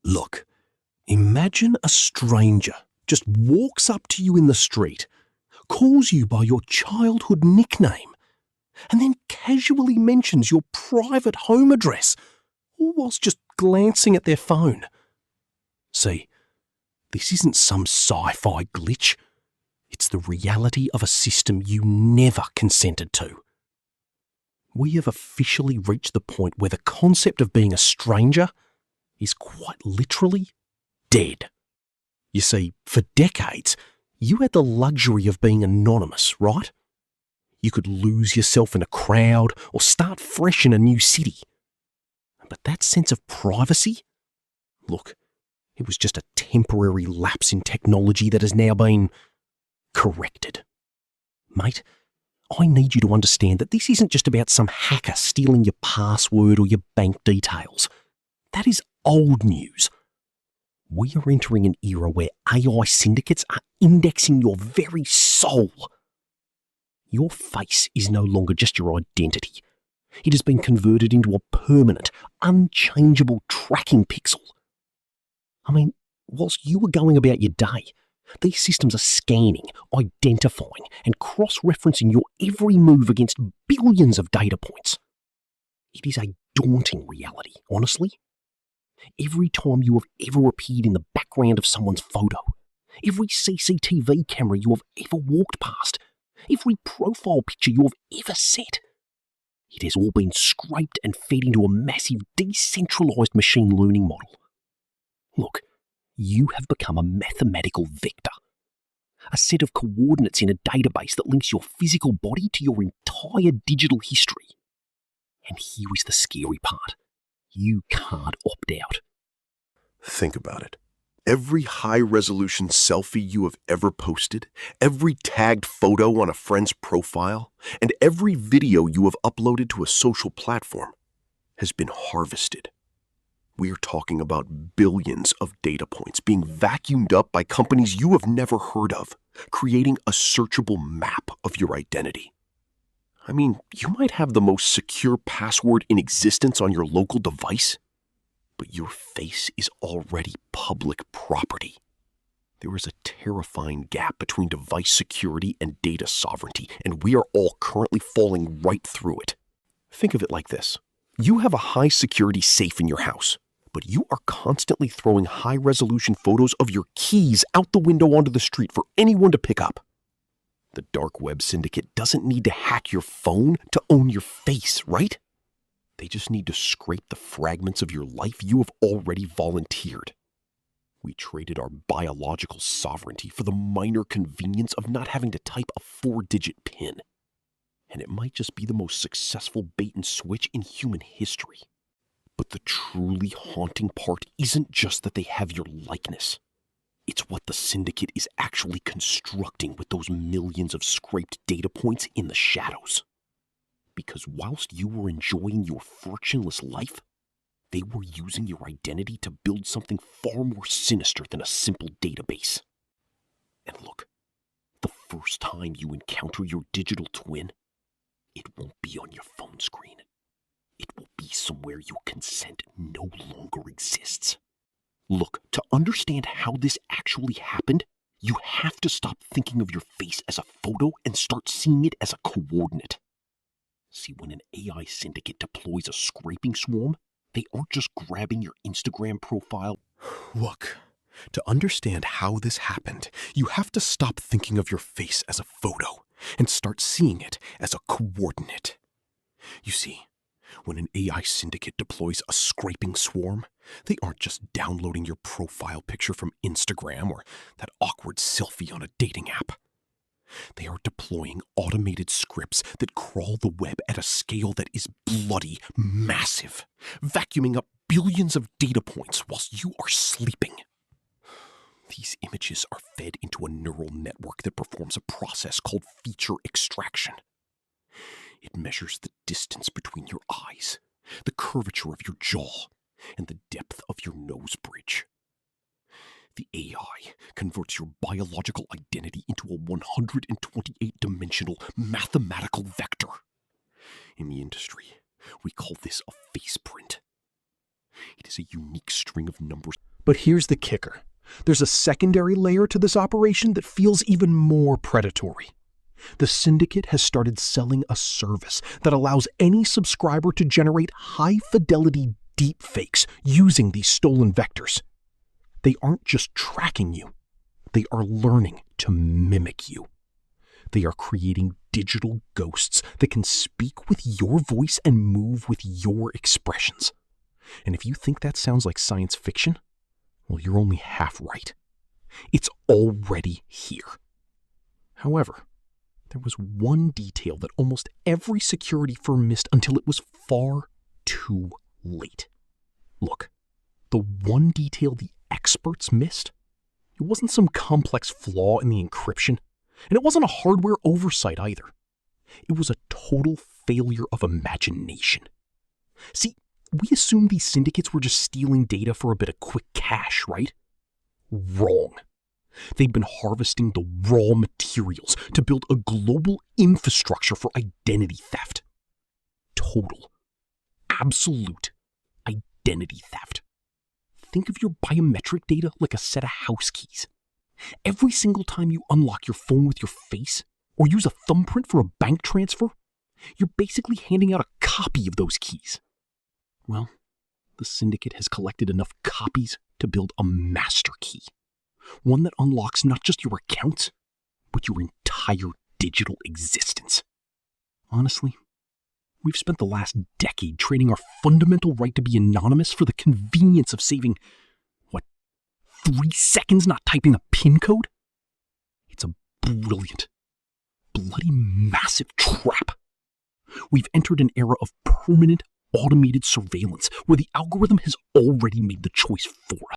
Look, imagine a stranger just walks up to you in the street, calls you by your childhood nickname, and then casually mentions your private home address, all whilst just glancing at their phone. See, this isn't some sci-fi glitch. It's the reality of a system you never consented to. We have officially reached the point where the concept of being a stranger is quite literally dead. You see, for decades, you had the luxury of being anonymous, right? You could lose yourself in a crowd or start fresh in a new city. But that sense of privacy? Look, it was just a temporary lapse in technology that has now been corrected. Mate, I need you to understand that this isn't just about some hacker stealing your password or your bank details. That is old news. We are entering an era where AI syndicates are indexing your very soul. Your face is no longer just your identity. It has been converted into a permanent, unchangeable tracking pixel. I mean, whilst you were going about your day, these systems are scanning, identifying, and cross-referencing your every move against billions of data points. It is a daunting reality, honestly. Every time you have ever appeared in the background of someone's photo, every CCTV camera you have ever walked past, every profile picture you have ever set, it has all been scraped and fed into a massive decentralized machine learning model. Look, you have become a mathematical vector, a set of coordinates in a database that links your physical body to your entire digital history. And here is the scary part. You can't opt out. Think about it. Every high-resolution selfie you have ever posted, every tagged photo on a friend's profile, and every video you have uploaded to a social platform has been harvested. We are talking about billions of data points being vacuumed up by companies you have never heard of, creating a searchable map of your identity. I mean, you might have the most secure password in existence on your local device, but your face is already public property. There is a terrifying gap between device security and data sovereignty, and we are all currently falling right through it. Think of it like this. You have a high-security safe in your house, but you are constantly throwing high-resolution photos of your keys out the window onto the street for anyone to pick up. The dark web syndicate doesn't need to hack your phone to own your face, right? They just need to scrape the fragments of your life you have already volunteered. We traded our biological sovereignty for the minor convenience of not having to type a 4-digit PIN. And it might just be the most successful bait and switch in human history. But the truly haunting part isn't just that they have your likeness. It's what the Syndicate is actually constructing with those millions of scraped data points in the shadows. Because whilst you were enjoying your frictionless life, they were using your identity to build something far more sinister than a simple database. And look, the first time you encounter your digital twin, it won't be on your phone screen. It will be somewhere your consent no longer exists. Look, to understand how this actually happened, you have to stop thinking of your face as a photo and start seeing it as a coordinate. See, when an AI syndicate deploys a scraping swarm, they aren't just grabbing your Instagram profile. Look, to understand how this happened, you have to stop thinking of your face as a photo and start seeing it as a coordinate. You see, when an AI syndicate deploys a scraping swarm, they aren't just downloading your profile picture from Instagram or that awkward selfie on a dating app. They are deploying automated scripts that crawl the web at a scale that is bloody massive, vacuuming up billions of data points whilst you are sleeping. These images are fed into a neural network that performs a process called feature extraction. It measures the distance between your eyes, the curvature of your jaw, and the depth of your nose bridge. The AI converts your biological identity into a 128-dimensional mathematical vector. In the industry, we call this a face print. It is a unique string of numbers. But here's the kicker. There's a secondary layer to this operation that feels even more predatory. The Syndicate has started selling a service that allows any subscriber to generate high-fidelity deepfakes using these stolen vectors. They aren't just tracking you. They are learning to mimic you. They are creating digital ghosts that can speak with your voice and move with your expressions. And if you think that sounds like science fiction, well, you're only half right. It's already here. However, there was one detail that almost every security firm missed until it was far too late. Look, the one detail the experts missed, it wasn't some complex flaw in the encryption, and it wasn't a hardware oversight either. It was a total failure of imagination. See, we assumed these syndicates were just stealing data for a bit of quick cash, right? Wrong. They've been harvesting the raw materials to build a global infrastructure for identity theft. Total, absolute identity theft. Think of your biometric data like a set of house keys. Every single time you unlock your phone with your face or use a thumbprint for a bank transfer, you're basically handing out a copy of those keys. Well, the Syndicate has collected enough copies to build a master key. One that unlocks not just your accounts, but your entire digital existence. Honestly, we've spent the last decade trading our fundamental right to be anonymous for the convenience of saving, 3 seconds not typing a PIN code? It's a brilliant, bloody massive trap. We've entered an era of permanent automated surveillance where the algorithm has already made the choice for us.